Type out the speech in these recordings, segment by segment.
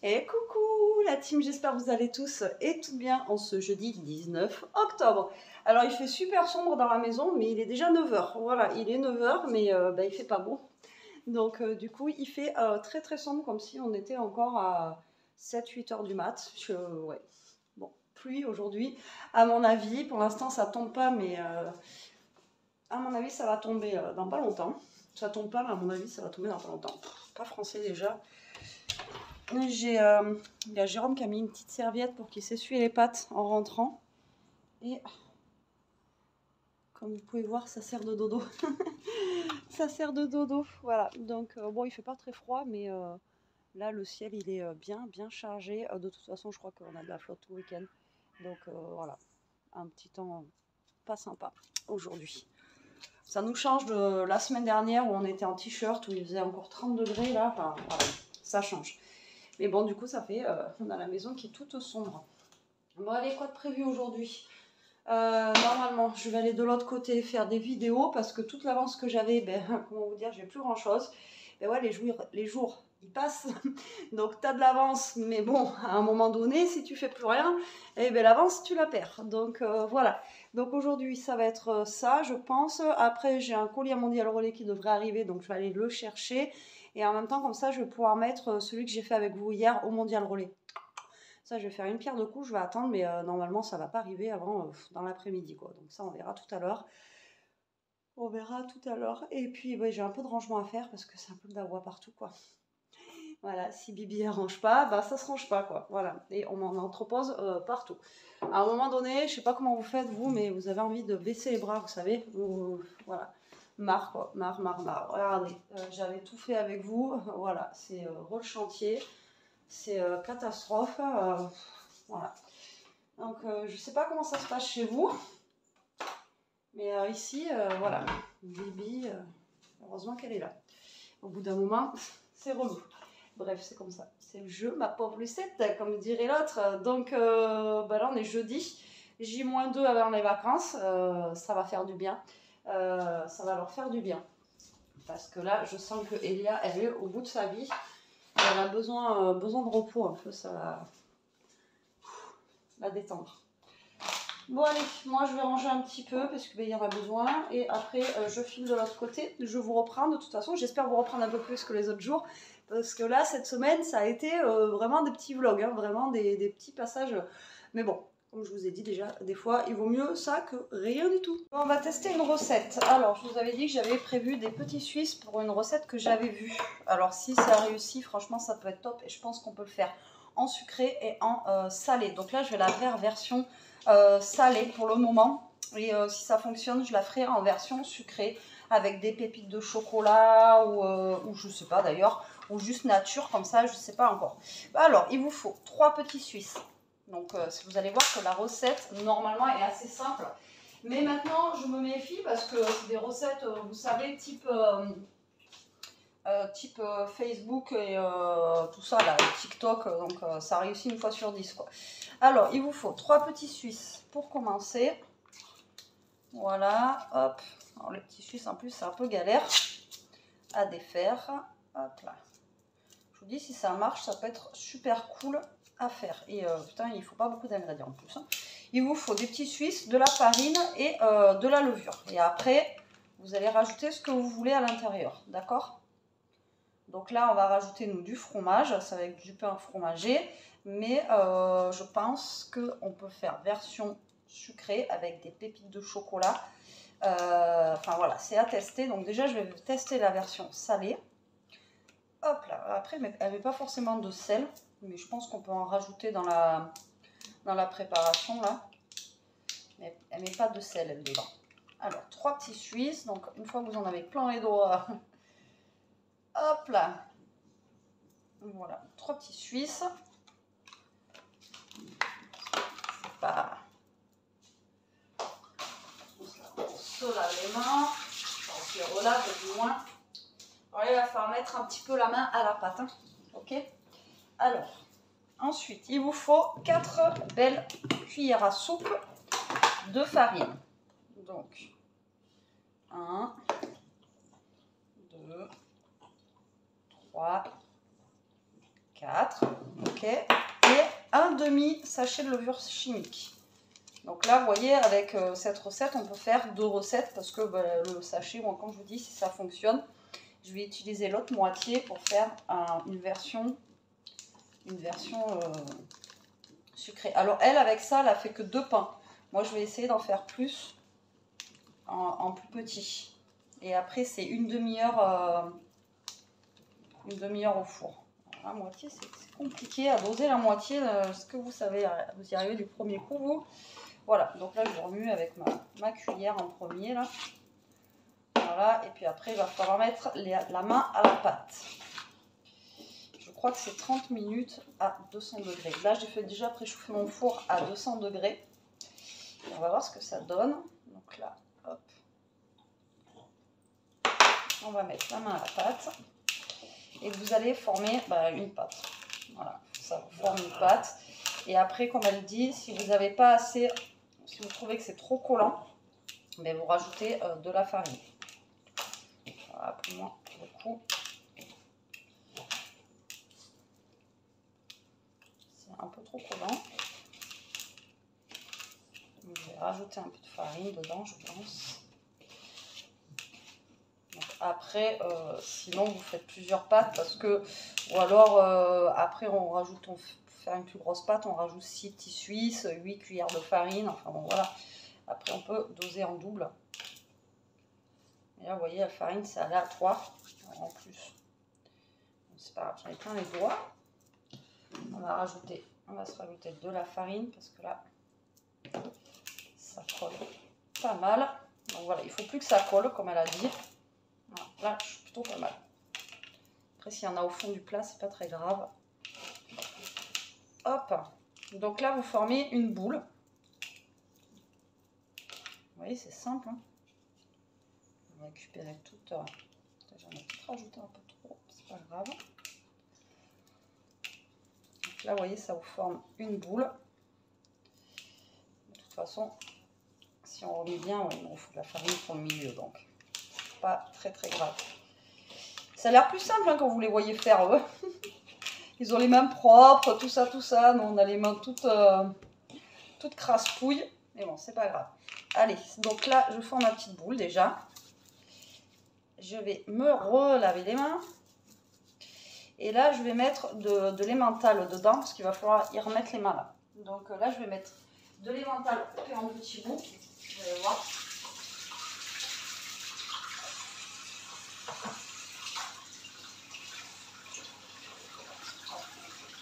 Et coucou la team, j'espère que vous allez tous et toutes bien en ce jeudi 19 octobre. Alors il fait super sombre dans la maison, mais il est déjà 9 h. Voilà, il est 9 h, mais il fait pas beau. Donc du coup, il fait très très sombre, comme si on était encore à 7-8 h du mat. Ouais. Bon, pluie aujourd'hui. À mon avis, pour l'instant ça tombe pas, mais à mon avis ça va tomber dans pas longtemps. Ça tombe pas, mais à mon avis ça va tomber dans pas longtemps. Pas français déjà. Il y a Jérôme qui a mis une petite serviette pour qu'il s'essuie les pattes en rentrant. Et comme vous pouvez voir, ça sert de dodo. Ça sert de dodo, voilà. Donc bon, il fait pas très froid, mais là le ciel il est bien chargé. De toute façon, je crois qu'on a de la flotte tout le week-end. Donc voilà, un petit temps pas sympa aujourd'hui. Ça nous change de la semaine dernière où on était en t-shirt, où il faisait encore 30 degrés là. Enfin, voilà, ça change. Mais bon, du coup, ça fait, on a la maison qui est toute sombre. Bon, allez, quoi de prévu aujourd'hui? Normalement, je vais aller de l'autre côté faire des vidéos parce que toute l'avance que j'avais, comment vous dire, j'ai plus grand chose. Et ouais, les jours, ils passent. Donc, tu as de l'avance, mais bon, à un moment donné, si tu fais plus rien, l'avance, tu la perds. Donc, voilà. Donc, aujourd'hui, ça va être ça, je pense. Après, j'ai un colis à Mondial Relais qui devrait arriver, donc je vais aller le chercher. Et en même temps, comme ça, je vais pouvoir mettre celui que j'ai fait avec vous hier au Mondial Relais. Ça, je vais faire une pierre de coups, je vais attendre, mais normalement, ça ne va pas arriver avant dans l'après-midi, quoi. Donc ça, on verra tout à l'heure. On verra tout à l'heure. Et puis, j'ai un peu de rangement à faire parce que c'est un peu d'avoie partout, quoi. Voilà, si Bibi ne range pas, ça se range pas, quoi. Voilà, et on en entrepose partout. À un moment donné, je sais pas comment vous faites, vous, mais vous avez envie de baisser les bras, vous savez. Voilà, marre, quoi. Marre. Regardez, j'avais tout fait avec vous. Voilà, c'est le chantier. C'est catastrophe. Voilà. Donc, je sais pas comment ça se passe chez vous. Mais ici, voilà. Bibi, heureusement qu'elle est là. Au bout d'un moment, c'est relou. Bref, c'est comme ça. C'est le jeu, ma pauvre Lucette, comme dirait l'autre. Donc, là, on est jeudi. J-2 avant les vacances. Ça va faire du bien. Ça va leur faire du bien. Parce que là, je sens que Elia, elle est au bout de sa vie. Elle a besoin de repos un peu. Ça va la détendre. Bon allez, moi je vais ranger un petit peu parce qu'il y en a besoin et après je file de l'autre côté. Je vous reprends de toute façon, j'espère vous reprendre un peu plus que les autres jours parce que là cette semaine ça a été vraiment des petits vlogs, hein, vraiment des petits passages. Mais bon, comme je vous ai dit déjà, des fois il vaut mieux ça que rien du tout. Bon, on va tester une recette. Alors je vous avais dit que j'avais prévu des petits Suisses pour une recette que j'avais vue. Alors si ça réussit, franchement ça peut être top et je pense qu'on peut le faire en sucré et en salé. Donc là je vais la faire version salée pour le moment et si ça fonctionne je la ferai en version sucrée avec des pépites de chocolat ou je sais pas d'ailleurs ou juste nature comme ça, je sais pas encore. Alors il vous faut 3 petits Suisses, donc vous allez voir que la recette normalement est assez simple, mais maintenant je me méfie parce que c'est des recettes vous savez type Facebook et tout ça là, TikTok, donc ça réussit une fois sur 10 quoi. Alors il vous faut 3 petits Suisses pour commencer. Voilà, hop. Alors les petits Suisses en plus c'est un peu galère à défaire. Hop là. Je vous dis, si ça marche, ça peut être super cool à faire. Et putain, il ne faut pas beaucoup d'ingrédients en plus, hein. Il vous faut des petits Suisses, de la farine et de la levure. Et après, vous allez rajouter ce que vous voulez à l'intérieur, d'accord? Donc là, on va rajouter nous du fromage, ça va être du pain fromager, mais je pense qu'on peut faire version sucrée avec des pépites de chocolat. Enfin voilà, c'est à tester. Donc déjà, je vais tester la version salée. Hop là, après, elle met pas forcément de sel, mais je pense qu'on peut en rajouter dans la préparation là. Mais elle met pas de sel, elle, dedans. Alors, 3 petits Suisses, donc une fois que vous en avez plein les doigts, hop là. Voilà, 3 petits Suisses. C'est pas... On se lave les mains, on se les relave du moins. Alors, il va falloir mettre un petit peu la main à la pâte, hein. Ok. Alors, ensuite, il vous faut 4 belles cuillères à soupe de farine. Donc, 1, 2, 3, 4, ok, et un demi sachet de levure chimique. Donc là, vous voyez, avec cette recette, on peut faire 2 recettes parce que le sachet, bon, comme je vous dis, si ça fonctionne, je vais utiliser l'autre moitié pour faire une version sucrée. Alors elle, avec ça, elle a fait que 2 pains. Moi, je vais essayer d'en faire plus en plus petit. Et après, c'est une demi-heure au four. La moitié, c'est compliqué à doser la moitié. Est-ce que vous savez, vous y arrivez du premier coup, vous? Voilà, donc là, je remue avec ma cuillère en premier, là. Voilà, et puis après, il va falloir mettre la main à la pâte. Je crois que c'est 30 minutes à 200 degrés. Là, j'ai fait déjà préchauffer mon four à 200 degrés. Et on va voir ce que ça donne. Donc là, hop. On va mettre la main à la pâte. Et vous allez former une pâte. Voilà, ça vous forme une pâte. Et après, comme elle dit, si vous n'avez pas assez, si vous trouvez que c'est trop collant, mais vous rajoutez de la farine. Voilà, pour moi, pour le coup, c'est un peu trop collant. Donc, je vais rajouter un peu de farine dedans, je pense. Donc, après, sinon, vous faites plusieurs pâtes parce que, ou alors, après, pour faire une plus grosse pâte, on rajoute 6 petits suisses, 8 cuillères de farine, enfin bon, voilà. Après, on peut doser en double. Et là, vous voyez, la farine, c'est aléatoire en plus. C'est pas grave, j'en ai plein les doigts. On va se rajouter de la farine parce que là, ça colle pas mal. Donc voilà, il ne faut plus que ça colle, comme elle a dit. Voilà, là, je suis plutôt pas mal. Après, s'il y en a au fond du plat, c'est pas très grave. Hop. Donc là, vous formez une boule. Vous voyez, c'est simple. Hein. On va récupérer toute... J'en ai peut-être rajouté un peu trop, c'est pas grave. Donc là, vous voyez, ça vous forme une boule. De toute façon, si on remet bien, ouais, il faut de la farine pour le milieu, donc pas très très grave. Ça a l'air plus simple hein, quand vous les voyez faire, eux. Ils ont les mains propres, tout ça. Nous, on a les mains toutes crasse-pouilles, mais bon, c'est pas grave. Allez, donc là, je forme ma petite boule déjà. Je vais me relaver les mains. Et là, je vais mettre de l'emmental dedans, parce qu'il va falloir y remettre les mains là. Donc là, je vais mettre de l'emmental coupé en petits bouts. Vous allez voir.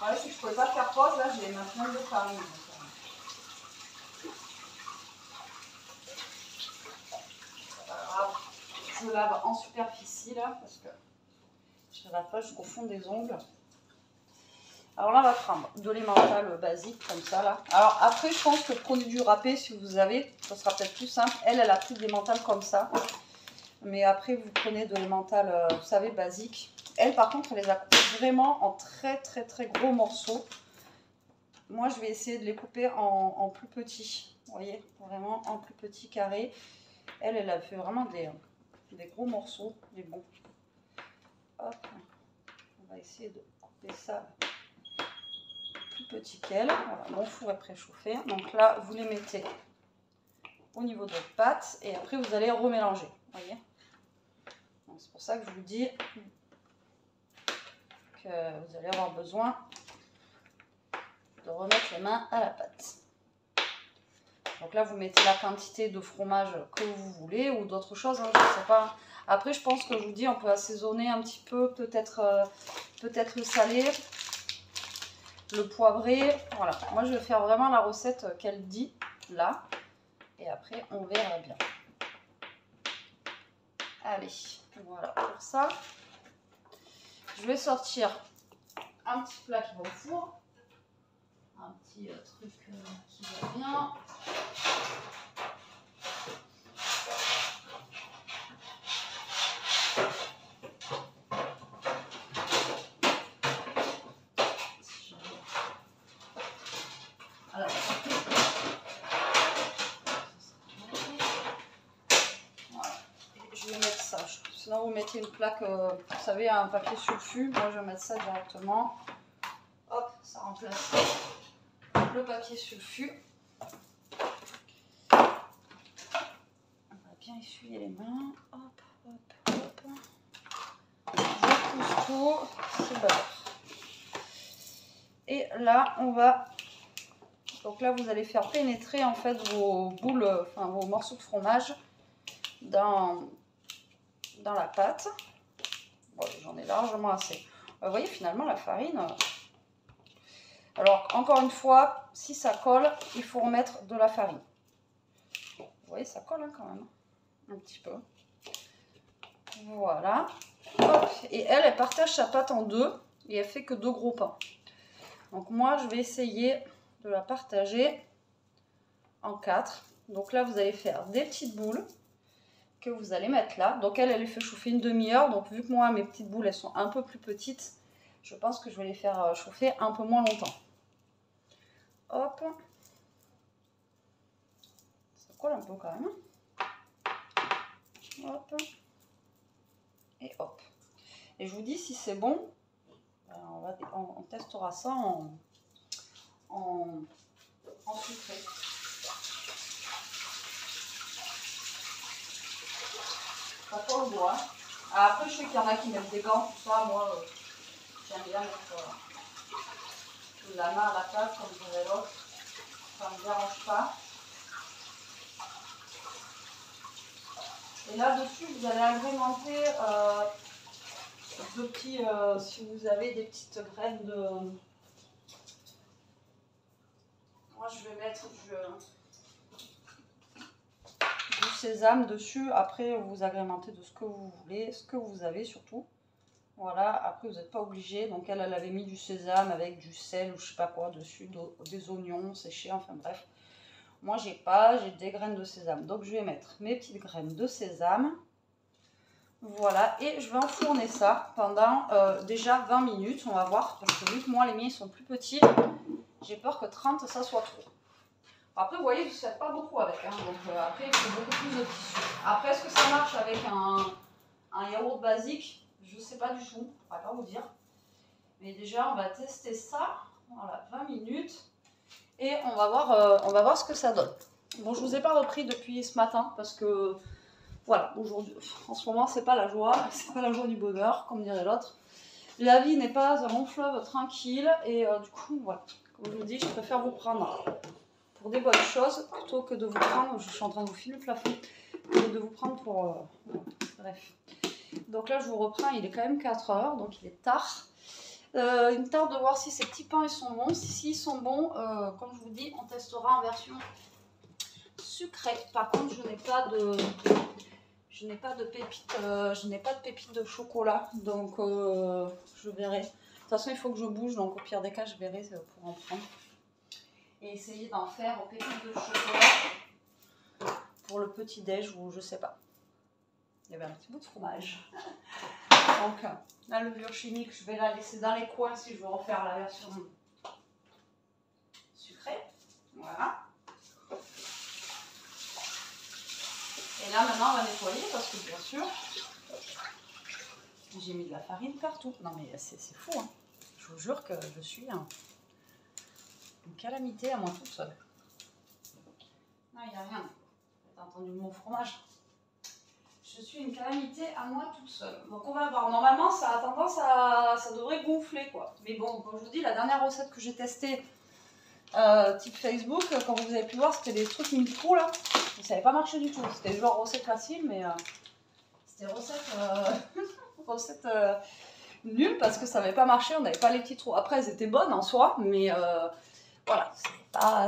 Ouais, si je ne pouvais pas faire pause, là, je vais mettre même de farine. C'est pas grave. Je lave en superficie là, parce que je ne lave pas jusqu'au fond des ongles. Alors là, on va prendre de l'emmental basique, comme ça, là. Alors après, je pense que prenez du râpé, si vous avez, ça sera peut-être plus simple. Elle a pris de l'emmental comme ça. Mais après, vous prenez de l'emmental, vous savez, basique. Elle, par contre, elle les a coupés vraiment en très gros morceaux. Moi, je vais essayer de les couper en plus petits. Vous voyez, vraiment en plus petits carrés. Elle a fait vraiment des gros morceaux, des bons. Hop, on va essayer de couper ça plus petit qu'elle. Voilà, mon four est préchauffé. Donc là, vous les mettez au niveau de votre pâte et après, vous allez remélanger. Vous voyez, c'est pour ça que je vous dis que vous allez avoir besoin de remettre les mains à la pâte. Donc là, vous mettez la quantité de fromage que vous voulez ou d'autres choses, hein, je ne sais pas. Après, je pense que je vous dis, on peut assaisonner un petit peu, peut-être le salé, le poivré. Voilà, moi je vais faire vraiment la recette qu'elle dit là. Et après, on verra bien. Allez, voilà pour ça. Je vais sortir un petit plat qui va au four. Un petit truc qui va bien. Alors, voilà. Je vais mettre ça. Sinon, vous mettez une plaque, vous savez, un papier sulfu. Moi, je vais mettre ça directement. ça remplace le papier sulfu. On va bien essuyer les mains. Hop, hop, hop. Je pousse tout, c'est beurre. Et là, on va... Donc là, vous allez faire pénétrer en fait vos boules, enfin vos morceaux de fromage dans la pâte. Bon, j'en ai largement assez. Vous voyez, finalement, la farine... Alors, encore une fois, si ça colle, il faut remettre de la farine. Vous voyez, ça colle hein, quand même. Un petit peu. Voilà. Hop. Et elle partage sa pâte en deux. Et elle fait que 2 gros pains. Donc moi, je vais essayer de la partager en 4. Donc là, vous allez faire des petites boules que vous allez mettre là. Donc elle les fait chauffer une demi-heure. Donc vu que moi, mes petites boules, elles sont un peu plus petites, je pense que je vais les faire chauffer un peu moins longtemps. Hop. Ça colle un peu quand même. Hop. Et hop. Et je vous dis, si c'est bon, on testera ça en sucré. Ça colle au doigt. Après, je sais qu'il y en a qui mettent des gants, tout ça. Moi, j'aime bien mettre la main à la pâte, comme dirait l'autre. Ça ne me dérange pas. Et là-dessus, vous allez agrémenter de petits, si vous avez des petites graines de... Moi, je vais mettre du sésame dessus. Après, vous agrémentez de ce que vous voulez, ce que vous avez surtout. Voilà, après, vous n'êtes pas obligé. Donc, elle avait mis du sésame avec du sel ou je sais pas quoi dessus, des oignons séchés, enfin bref. Moi, j'ai des graines de sésame. Donc, je vais mettre mes petites graines de sésame. Voilà, et je vais enfourner ça pendant déjà 20 minutes, on va voir, parce que vu que moi les miens sont plus petits, j'ai peur que 30 ça soit trop. Après, vous voyez, je ne faites pas beaucoup avec, hein, donc après il faut beaucoup plus de tissu. Après, est-ce que ça marche avec un yaourt basique? Je ne sais pas du tout, je ne pourrais pas vous dire. Mais déjà, on va tester ça, voilà, 20 minutes, et on va voir ce que ça donne. Bon, je ne vous ai pas repris depuis ce matin, parce que... Voilà, aujourd'hui, en ce moment, c'est pas la joie du bonheur, comme dirait l'autre. La vie n'est pas un long fleuve tranquille, et du coup, voilà, comme je vous dis, je préfère vous prendre pour des bonnes choses, plutôt que de vous prendre, je suis en train de vous filer le plafond, que de vous prendre pour... bref. Donc là, je vous reprends, il est quand même 4 heures, donc il est tard. Il me tarde de voir si ces petits pains ils sont bons. S'ils sont bons, comme je vous dis, on testera en version sucrée. Par contre, je n'ai pas de pépites de chocolat, donc je verrai. De toute façon, il faut que je bouge, donc au pire des cas, je verrai pour en prendre. Et essayer d'en faire aux pépites de chocolat pour le petit déj ou je sais pas. Il y avait un petit bout de fromage. Donc la levure chimique, je vais la laisser dans les coins si je veux refaire la version sucrée. Voilà. Et là, maintenant, on va nettoyer parce que, bien sûr, j'ai mis de la farine partout. Non, mais c'est fou, hein. Je vous jure que je suis une calamité à moi toute seule. Non, il n'y a rien. Vous avez entendu mon fromage. Je suis une calamité à moi toute seule. Donc, on va voir. Normalement, ça a tendance à... Ça devrait gonfler, quoi. Mais bon, comme je vous dis, la dernière recette que j'ai testée, type Facebook, comme vous avez pu voir, c'était des trucs mille trous, là. Ça n'avait pas marché du tout. C'était genre recette facile, mais c'était recette nulle parce que ça n'avait pas marché. On n'avait pas les petits trous. Après, elles étaient bonnes en soi, mais voilà,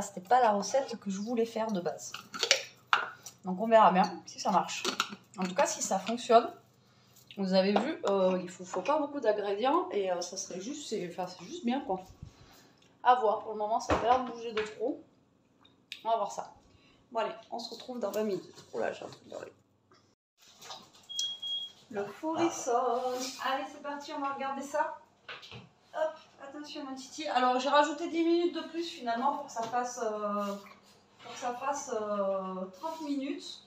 c'était pas la recette que je voulais faire de base. Donc on verra bien si ça marche. En tout cas, si ça fonctionne, vous avez vu, il faut pas beaucoup d'ingrédients et ça serait juste, c'est juste bien quoi. À voir. Pour le moment, ça n'a pas l'air de bouger de trop. On va voir ça. Bon allez, on se retrouve dans 20 minutes. Oh là, j'ai un truc dans l'œil. Le four il sonne. Allez, c'est parti, on va regarder ça. Hop, attention mon titi. Alors, j'ai rajouté 10 minutes de plus finalement pour que ça fasse 30 minutes.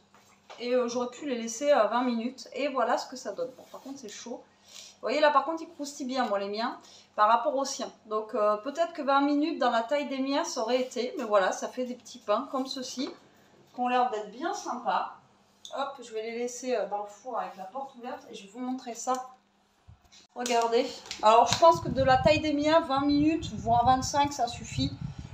Et j'aurais pu les laisser à 20 minutes. Et voilà ce que ça donne. Bon, par contre, c'est chaud. Vous voyez là par contre ils croustillent bien moi les miens par rapport aux siens. Donc peut-être que 20 minutes dans la taille des miens ça aurait été. Mais voilà, ça fait des petits pains comme ceci qui ont l'air d'être bien sympas. Hop, je vais les laisser dans le four avec la porte ouverte et je vais vous montrer ça. Regardez. Alors je pense que de la taille des miens, 20 minutes, voire 25 ça suffit.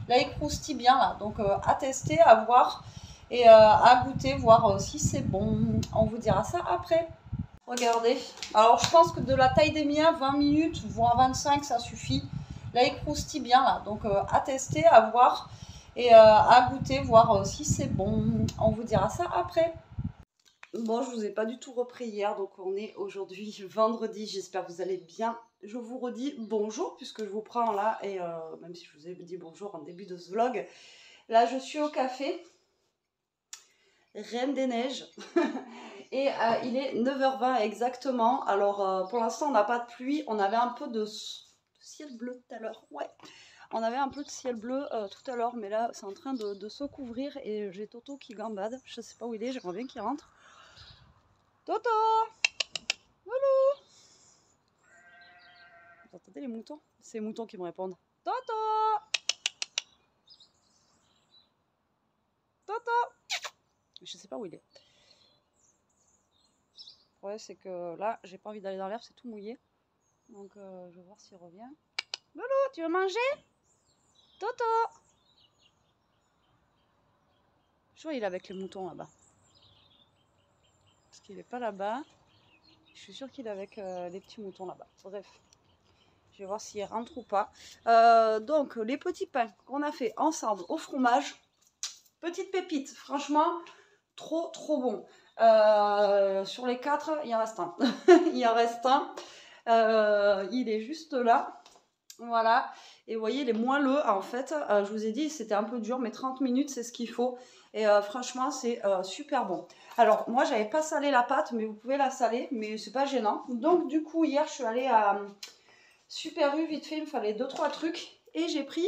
Là ils croustillent bien là. Donc à tester, à voir et à goûter, voir si c'est bon. On vous dira ça après. Regardez. Alors je pense que de la taille des miens, 20 minutes, voire 25 ça suffit. Là ils croustillent bien là. Donc à tester, à voir et à goûter, voir si c'est bon. On vous dira ça après. Bon, je vous ai pas du tout repris hier, donc on est aujourd'hui vendredi, j'espère que vous allez bien. Je vous redis bonjour, puisque je vous prends là, et même si je vous ai dit bonjour en début de ce vlog, là je suis au café, Reine des Neiges, et il est 9h20 exactement. Alors pour l'instant on n'a pas de pluie, on avait un peu de ciel bleu tout à l'heure, ouais. On avait un peu de ciel bleu tout à l'heure, mais là c'est en train de se couvrir, et j'ai Toto qui gambade, je sais pas où il est, j'aimerais bien qu'il rentre. Toto! Loulou! Vous entendez les moutons? C'est les moutons qui me répondent. Toto! Toto! Je sais pas où il est. Ouais, c'est que là, j'ai pas envie d'aller dans l'herbe, c'est tout mouillé. Donc, je vais voir s'il revient. Loulou, tu veux manger? Toto! Je vois, il est avec les moutons là-bas. Parce qu'il est pas là-bas. Je suis sûre qu'il est avec les petits moutons là-bas. Bref. Je vais voir s'il rentre ou pas. Donc, les petits pains qu'on a fait ensemble au fromage. Petite pépite, franchement, trop bon. Sur les 4, il en reste un. Il en reste un. Il est juste là. Voilà. Et vous voyez, il est moelleux en fait. Je vous ai dit, c'était un peu dur, mais 30 minutes, c'est ce qu'il faut. Et franchement, c'est super bon. Alors, moi, j'avais pas salé la pâte, mais vous pouvez la saler, mais c'est pas gênant. Donc, du coup, hier, je suis allée à Super U, vite fait, il me fallait 2-3 trucs. Et j'ai pris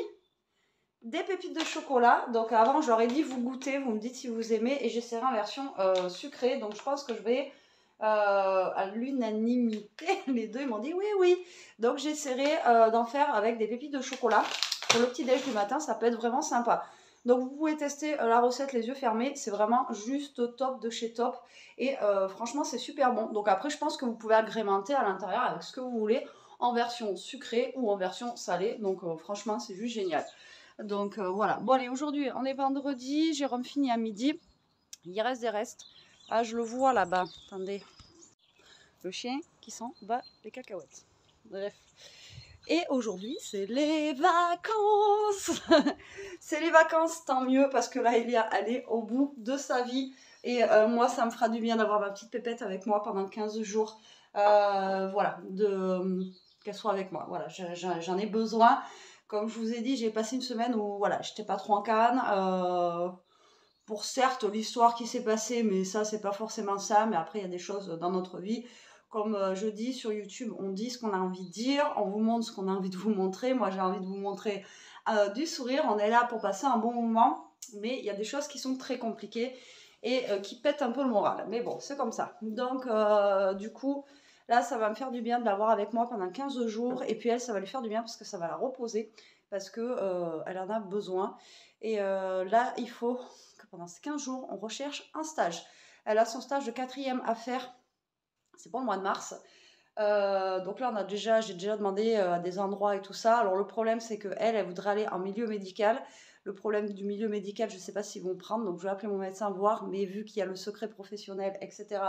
des pépites de chocolat. Donc avant j'aurais dit vous goûtez, vous me dites si vous aimez, et j'essaierai en version sucrée. Donc je pense que je vais à l'unanimité, les deux ils m'ont dit oui. Donc j'essaierai d'en faire avec des pépites de chocolat pour le petit déj du matin, ça peut être vraiment sympa. Donc vous pouvez tester la recette les yeux fermés, c'est vraiment juste top de chez top. Et franchement c'est super bon. Donc après je pense que vous pouvez agrémenter à l'intérieur avec ce que vous voulez, en version sucrée ou en version salée. Donc franchement c'est juste génial. Donc voilà. Bon allez, aujourd'hui on est vendredi, Jérôme finit à midi. Il reste des restes. Ah, je le vois là-bas. Attendez. Le chien qui s'en bat les cacahuètes. Bref. Et aujourd'hui, c'est les vacances. C'est les vacances, tant mieux, parce que là, Elia, elle est au bout de sa vie. Et moi, ça me fera du bien d'avoir ma petite pépette avec moi pendant 15 jours. Voilà, qu'elle soit avec moi. Voilà, j'en ai besoin. Comme je vous ai dit, j'ai passé une semaine où voilà, j'étais pas trop en canne. Pour certes l'histoire qui s'est passée, mais ça, c'est pas forcément ça. Mais après, il y a des choses dans notre vie. Comme je dis sur YouTube, on dit ce qu'on a envie de dire, on vous montre ce qu'on a envie de vous montrer. Moi, j'ai envie de vous montrer du sourire. On est là pour passer un bon moment, mais il y a des choses qui sont très compliquées et qui pètent un peu le moral. Mais bon, c'est comme ça. Donc, du coup, là, ça va me faire du bien de l'avoir avec moi pendant 15 jours. Et puis elle, ça va lui faire du bien parce que ça va la reposer, parce que elle en a besoin. Et là, il faut que pendant ces 15 jours, on recherche un stage. Elle a son stage de 4e à faire. C'est pour le mois de mars. Donc là, j'ai déjà demandé à des endroits et tout ça. Alors le problème, c'est qu'elle voudrait aller en milieu médical. Le problème du milieu médical, je ne sais pas s'ils vont prendre. Donc je vais appeler mon médecin voir. Mais vu qu'il y a le secret professionnel, etc.,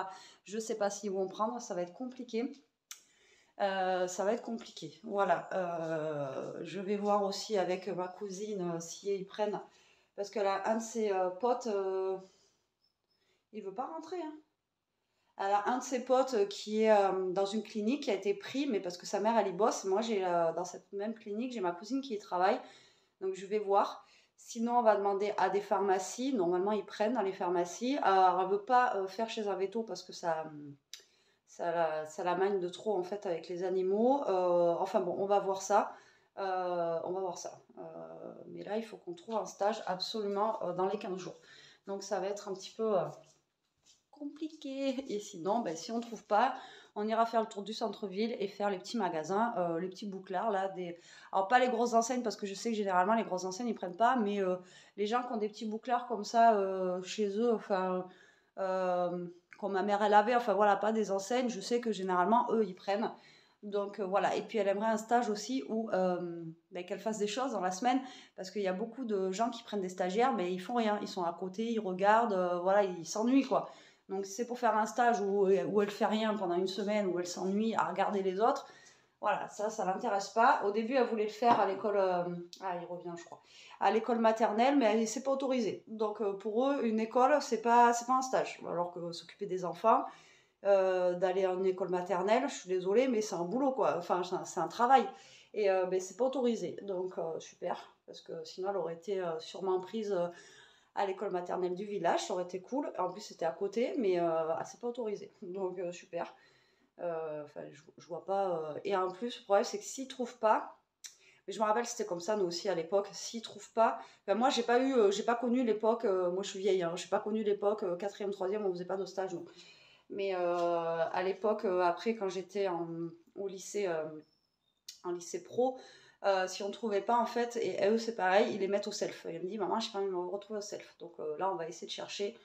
je ne sais pas s'ils vont prendre. Ça va être compliqué. Ça va être compliqué. Voilà. Je vais voir aussi avec ma cousine si ils prennent. Parce qu'elle a un de ses potes. Il ne veut pas rentrer, hein. Elle a un de ses potes qui est dans une clinique qui a été pris, mais parce que sa mère, elle y bosse. Moi, j'ai dans cette même clinique, j'ai ma cousine qui y travaille. Donc, je vais voir. Sinon, on va demander à des pharmacies. Normalement, ils prennent dans les pharmacies. Elle ne veut pas faire chez un veto parce que ça la magne de trop, en fait, avec les animaux. Enfin, bon, on va voir ça. On va voir ça. Mais là, il faut qu'on trouve un stage absolument dans les 15 jours. Donc, ça va être un petit peu compliqué. Et sinon, ben, si on ne trouve pas, On ira faire le tour du centre-ville et faire les petits magasins, les petits bouclards là. Alors pas les grosses enseignes parce que je sais que généralement les grosses enseignes ils prennent pas, mais les gens qui ont des petits bouclards comme ça chez eux, enfin comme ma mère elle avait, enfin voilà, pas des enseignes, je sais que généralement eux ils prennent. Donc voilà, et puis elle aimerait un stage aussi où qu'elle fasse des choses dans la semaine, parce qu'il y a beaucoup de gens qui prennent des stagiaires, mais ils font rien, ils sont à côté, ils regardent, voilà, ils s'ennuient quoi. Donc si c'est pour faire un stage où elle fait rien pendant une semaine, où elle s'ennuie à regarder les autres, voilà, ça l'intéresse pas. Au début, elle voulait le faire à l'école, il revient je crois, à l'école maternelle, mais c'est pas autorisé. Donc pour eux, une école, c'est pas un stage, alors que s'occuper des enfants, d'aller à une école maternelle, je suis désolée, mais c'est un boulot quoi, enfin c'est un travail. Et c'est pas autorisé, donc super, parce que sinon elle aurait été sûrement prise à l'école maternelle du village, ça aurait été cool. En plus c'était à côté, mais c'est pas autorisé, donc super. Enfin, je vois pas. Et en plus, le problème c'est que s'ils trouvent pas, mais je me rappelle c'était comme ça nous aussi à l'époque, s'ils trouvent pas, enfin, moi j'ai pas connu l'époque, moi je suis vieille, hein, j'ai pas connu l'époque 4e, 3e, on faisait pas de stage non. Mais à l'époque, après, quand j'étais au lycée, en lycée pro, si on ne trouvait pas, en fait, et eux, c'est pareil, ils les mettent au self. Ils me disent, maman, je sais pas me retrouver au self. Donc là, on va essayer de chercher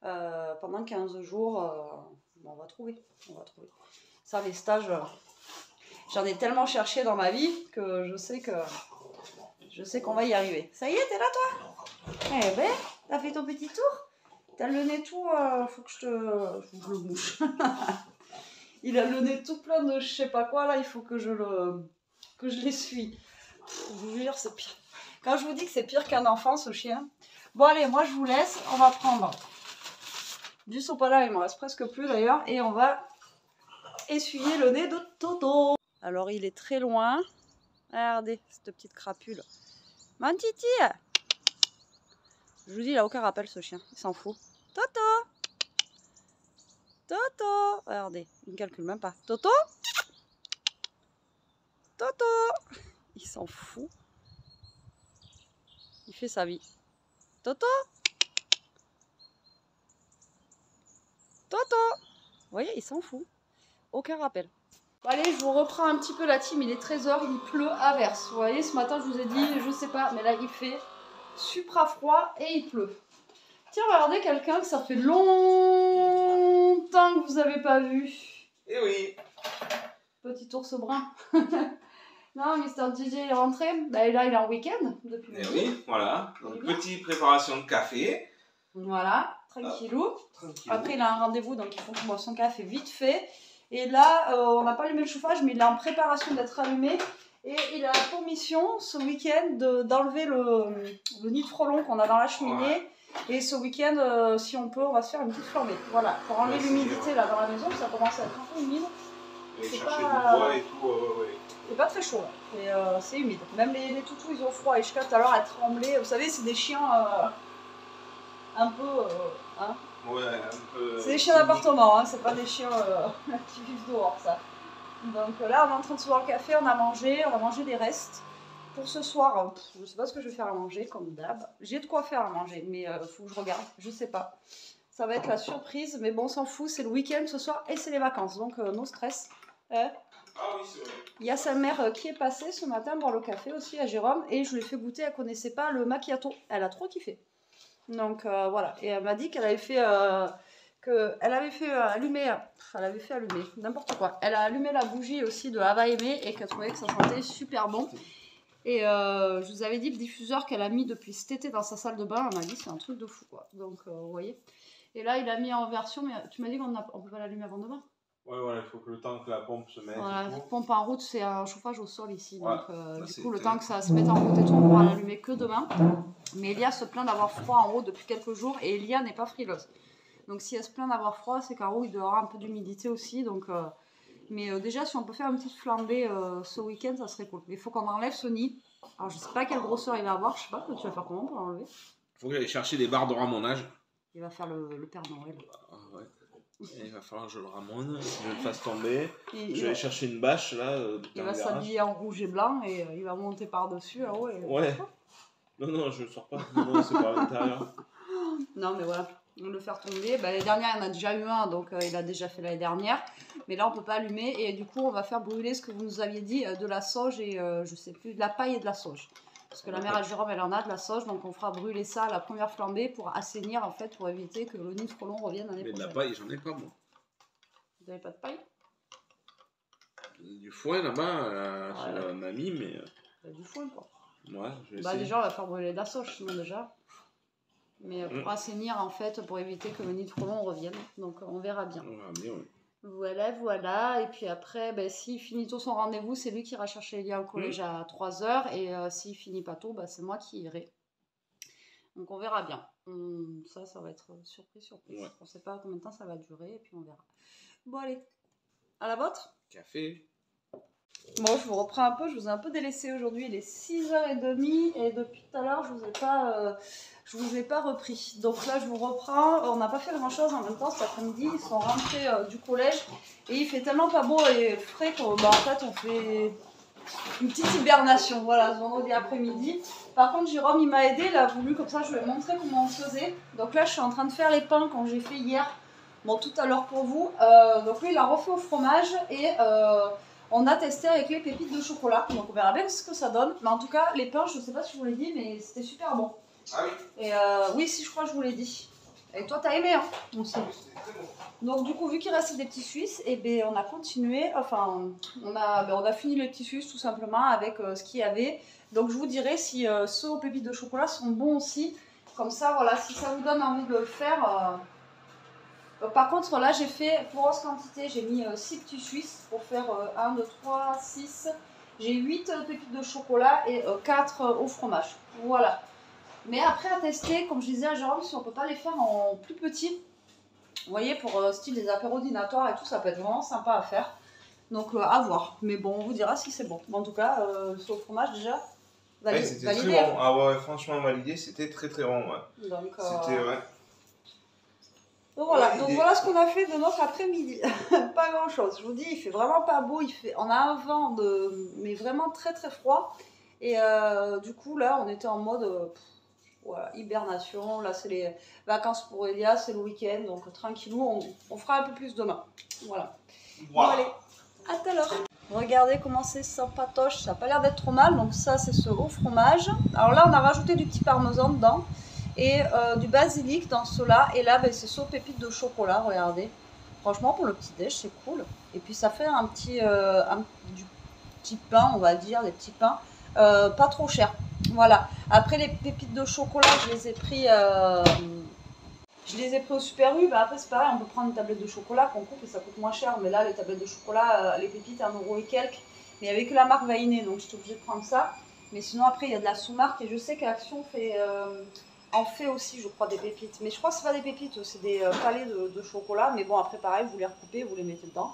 pendant 15 jours. On va trouver. On va trouver. Ça, les stages, j'en ai tellement cherché dans ma vie que je sais qu'on va y arriver. Ça y est, t'es là, toi? Eh ben, t'as fait ton petit tour? T'as le nez tout, faut que je le mouche. Il a le nez tout plein de je sais pas quoi là, il faut que je l'essuie. Je vous jure, c'est pire. Quand je vous dis que c'est pire qu'un enfant, ce chien. Bon allez, moi je vous laisse, on va prendre du sopalin, il m'en reste presque plus d'ailleurs, et on va essuyer le nez de Toto. Alors il est très loin. Regardez, cette petite crapule. Mon titi! Je vous dis, il a aucun rappel ce chien, il s'en fout. Toto! Toto! Regardez, il ne calcule même pas. Toto! Toto! Il s'en fout. Il fait sa vie. Toto! Toto! Vous voyez, il s'en fout. Aucun rappel. Bon, allez, je vous reprends un petit peu la team. Il est 13h, il pleut à verse. Vous voyez, ce matin, je vous ai dit, je sais pas, mais là, il fait supra froid et il pleut. Tiens, regardez quelqu'un que ça fait longtemps que vous n'avez pas vu. Eh oui. Petit ours brun. Non, Mister DJ est rentré. Bah, là, il est en week-end depuis Eh midi. oui, voilà. Donc, petite préparation de café. Voilà, tranquillou. Tranquillou. Après, il a un rendez-vous, donc il faut qu'il boive son café vite fait. Et là, on n'a pas allumé le chauffage, mais il est en préparation d'être allumé. Et il a pour mission, ce week-end, d'enlever le nid de frelon qu'on a dans la cheminée. Ouais. Et ce week-end, si on peut, on va se faire une petite flambée. Voilà, pour enlever l'humidité là dans la maison, ça commence à être un peu humide. Et chercher du bois et tout, ouais. C'est pas très chaud, là. C'est humide. Même les toutous, ils ont froid. Et je tout à l'heure, elle tremblait. Vous savez, c'est des chiens un peu... hein. Ouais, un peu... C'est des chiens d'appartement, hein. C'est pas des chiens qui vivent dehors, ça. Donc là, on est en train de se boire le café, on a mangé des restes. Pour ce soir, je sais pas ce que je vais faire à manger, comme d'hab. J'ai de quoi faire à manger, mais faut que je regarde, je sais pas. Ça va être la surprise, mais bon, on s'en fout, c'est le week-end ce soir et c'est les vacances, donc no stress. Ah oui, c'est vrai. Il y a sa mère qui est passée ce matin boire le café aussi à Jérôme, et je lui ai fait goûter, elle connaissait pas le macchiato. Elle a trop kiffé. Donc voilà, et elle m'a dit qu'elle avait fait... elle avait fait allumer, n'importe quoi. Elle a allumé la bougie aussi de Ava Aimé et qu'elle trouvait que ça sentait super bon. Et je vous avais dit le diffuseur qu'elle a mis depuis cet été dans sa salle de bain, elle m'a dit c'est un truc de fou quoi. Donc vous voyez. Et là il a mis en version, mais tu m'as dit qu'on ne peut pas l'allumer avant demain. Ouais, voilà, il faut que le temps que la pompe se mette. Voilà, la pompe en route, c'est un chauffage au sol ici. Ouais, donc du coup, le temps que ça se mette en route et tout, on pourra l'allumer que demain. Mais Elia se plaint d'avoir froid en haut depuis quelques jours et Elia n'est pas frileuse. Donc si elle se plaint d'avoir froid, c'est qu'en haut il doit y avoir un peu d'humidité aussi. Donc, mais déjà, si on peut faire une petite flambée ce week-end, ça serait cool. Mais il faut qu'on enlève ce nid. Alors je sais pas quelle grosseur il va avoir, je sais pas, tu vas faire comment pour l'enlever? Il faut que j'aille chercher des barres de ramonage. Il va faire le Père Noël. Ah, ouais. Et il va falloir que je le ramone, que je le fasse tomber. Je vais aller chercher une bâche là. Il va s'habiller en rouge et blanc et il va monter par-dessus là-haut. Ouais. Non, je ne sors pas. Non, c'est par l'intérieur. Non, mais voilà. le faire tomber. L'année dernière, il y en a déjà eu un, donc il a déjà fait l'année dernière. Mais là, on peut pas allumer. Et du coup, on va faire brûler ce que vous nous aviez dit, de la sauge et je sais plus, de la paille et de la sauge. Parce que la mère à Jérôme, elle en a de la sauge, donc on fera brûler ça à la première flambée pour assainir, en fait, pour éviter que le nid de frelon revienne l'année prochaine. Mais de la paille, j'en ai pas, moi. Vous n'avez pas de paille? Du foin là-bas, chez la mamie, mais... Du foin, quoi. Ouais, je vais essayer. Déjà, on va faire brûler de la sauge, sinon déjà. Mais pour assainir, en fait, pour éviter que le nid de frelon revienne. Donc, on verra bien. On verra bien, oui. Voilà. Et puis après, s'il finit tôt son rendez-vous, c'est lui qui ira chercher Elia au collège à 3 h. Et s'il finit pas tôt, c'est moi qui irai. Donc on verra bien. Ça va être surprise. Ouais. On sait pas combien de temps ça va durer et puis on verra. Bon allez, à la vôtre. Café. Bon, je vous reprends un peu, je vous ai un peu délaissé aujourd'hui, il est 6h30 et depuis tout à l'heure je vous ai pas repris. Donc là je vous reprends, on n'a pas fait grand chose en même temps cet après-midi, ils sont rentrés du collège et il fait tellement pas beau et frais qu'en fait on fait une petite hibernation, voilà, ce vendredi après-midi. Par contre Jérôme il m'a aidé, il a voulu, comme ça je lui ai montré comment on faisait. Donc là je suis en train de faire les pains quand j'ai fait hier, bon tout à l'heure pour vous. Donc lui il a refait au fromage et... on a testé avec les pépites de chocolat, donc on verra bien ce que ça donne. Mais en tout cas, les pains, je ne sais pas si je vous l'ai dit, mais c'était super bon. Ah oui. Et oui, si, je crois que je vous l'ai dit. Et toi, t'as aimé, hein? Aussi. Donc du coup, vu qu'il restait des petits Suisses, on a continué, enfin, on a fini les petits Suisses tout simplement avec ce qu'il y avait. Donc je vous dirai si ceux aux pépites de chocolat sont bons aussi. Comme ça, voilà, si ça vous donne envie de le faire... Par contre, là, j'ai fait, pour grosse quantité, j'ai mis 6 petits Suisses pour faire 1, 2, 3, 6. J'ai 8 pépites de chocolat et 4 au fromage. Voilà. Mais après, à tester, comme je disais à Jérôme, si on ne peut pas les faire en plus petit, vous voyez, pour style des apéros dînatoires et tout, ça peut être vraiment sympa à faire. Donc, à voir. Mais bon, on vous dira si c'est bon. En tout cas, sur le fromage, déjà, validé. C'était très bon. Ah ouais, franchement, validé, c'était très très bon. Ouais. Donc, c'était, ouais. Donc voilà, voilà ce qu'on a fait de notre après-midi. Pas grand chose. Je vous dis, il fait vraiment pas beau. On a un vent mais vraiment très très froid. Et du coup, là, on était en mode voilà, hibernation. Là, c'est les vacances pour Elia, c'est le week-end. Donc tranquillou, on fera un peu plus demain. Voilà. Wow. Bon, allez, à tout à l'heure. Regardez comment c'est sympatoche. Ça n'a pas l'air d'être trop mal. Donc ça, c'est ce haut fromage. Alors là, on a rajouté du petit parmesan dedans. Et du basilic dans cela. Et là, c'est sauce pépites de chocolat, regardez. Franchement, pour le petit déj, c'est cool. Et puis, ça fait du petit pain, on va dire, des petits pains pas trop chers. Voilà. Après, les pépites de chocolat, je les ai pris au Super U. Après, c'est pareil, on peut prendre une tablette de chocolat qu'on coupe et ça coûte moins cher. Mais là, les tablettes de chocolat, les pépites, 1 € et quelques. Mais avec la marque Vainé, donc j'étais obligée de prendre ça. Mais sinon, après, il y a de la sous-marque. Et je sais qu'Action en fait aussi, je crois, des pépites. Mais je crois que c'est pas des pépites, c'est des palets de chocolat. Mais bon, après, pareil, vous les recoupez, vous les mettez dedans.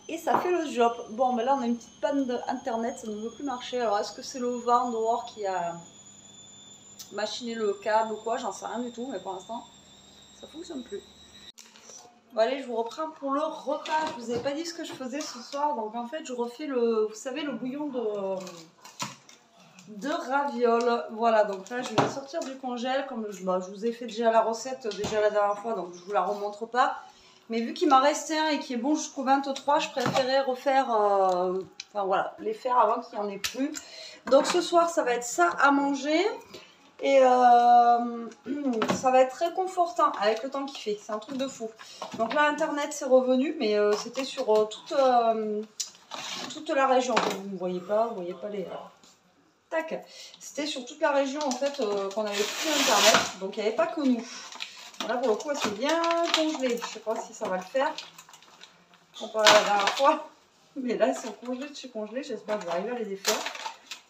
Et ça fait le job. Bon, mais là, on a une petite panne d'internet, ça ne veut plus marcher. Alors, est-ce que c'est le vent dehors qui a machiné le câble ou quoi? J'en sais rien du tout, mais pour l'instant, ça fonctionne plus. Bon, allez, je vous reprends pour le repas. Je vous avais pas dit ce que je faisais ce soir. Donc, en fait, je refais vous savez, le bouillon de ravioles. Voilà, donc là je vais sortir du congèle comme je vous ai fait déjà la recette la dernière fois, donc je vous la remontre pas, mais vu qu'il m'en restait un et qui est bon jusqu'au 23, je préférais refaire enfin voilà, les faire avant qu'il n'y en ait plus. Donc ce soir ça va être ça à manger et ça va être très confortant avec le temps qu'il fait, c'est un truc de fou. Donc là internet c'est revenu, mais c'était sur toute la région. Vous ne voyez pas les... Tac. C'était sur toute la région en fait qu'on avait plus internet, donc il n'y avait pas que nous. Là pour le coup, c'est bien congelé. Je sais pas si ça va le faire. On parlait la dernière fois, mais là ils sont congelés de chez congelé. J'espère que je vais arriver à les défaire.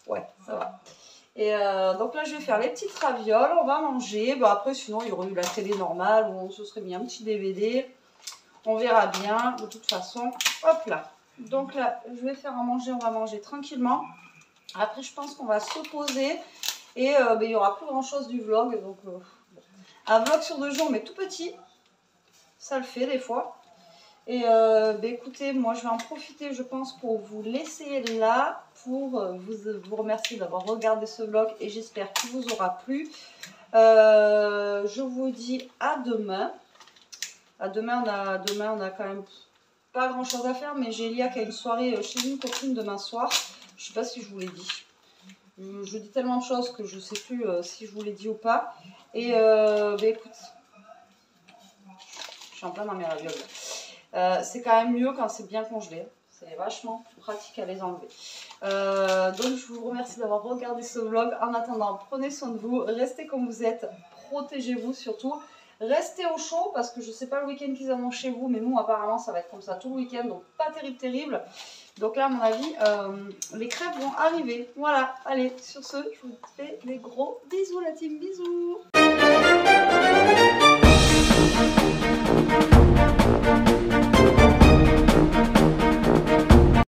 Ouais, ça va. Et donc là je vais faire les petites ravioles. On va manger. Bon, après sinon il y aurait eu la télé normale où on se serait mis un petit DVD. On verra bien. De toute façon, hop là. Donc là je vais faire à manger. On va manger tranquillement. Après, je pense qu'on va se poser et il n'y aura plus grand chose du vlog. Donc, un vlog sur 2 jours, mais tout petit, ça le fait des fois. Et écoutez, moi je vais en profiter, je pense, pour vous laisser là, pour vous remercier d'avoir regardé ce vlog et j'espère qu'il vous aura plu. Je vous dis à demain. Demain, on a quand même pas grand chose à faire, mais j'ai Elia qui a une soirée chez une copine demain soir. Je sais pas si je vous l'ai dit. Je dis tellement de choses que je sais plus si je vous l'ai dit ou pas. Et écoute, je suis en plein dans mes ravioles. C'est quand même mieux quand c'est bien congelé. C'est vachement pratique à les enlever. Donc je vous remercie d'avoir regardé ce vlog. En attendant, prenez soin de vous, restez comme vous êtes, protégez-vous surtout. Restez au chaud parce que je sais pas le week-end qu'ils annoncent chez vous, mais nous apparemment ça va être comme ça tout le week-end, donc pas terrible. Donc là à mon avis, les crêpes vont arriver. Voilà, allez, sur ce, je vous fais des gros bisous la team, bisous.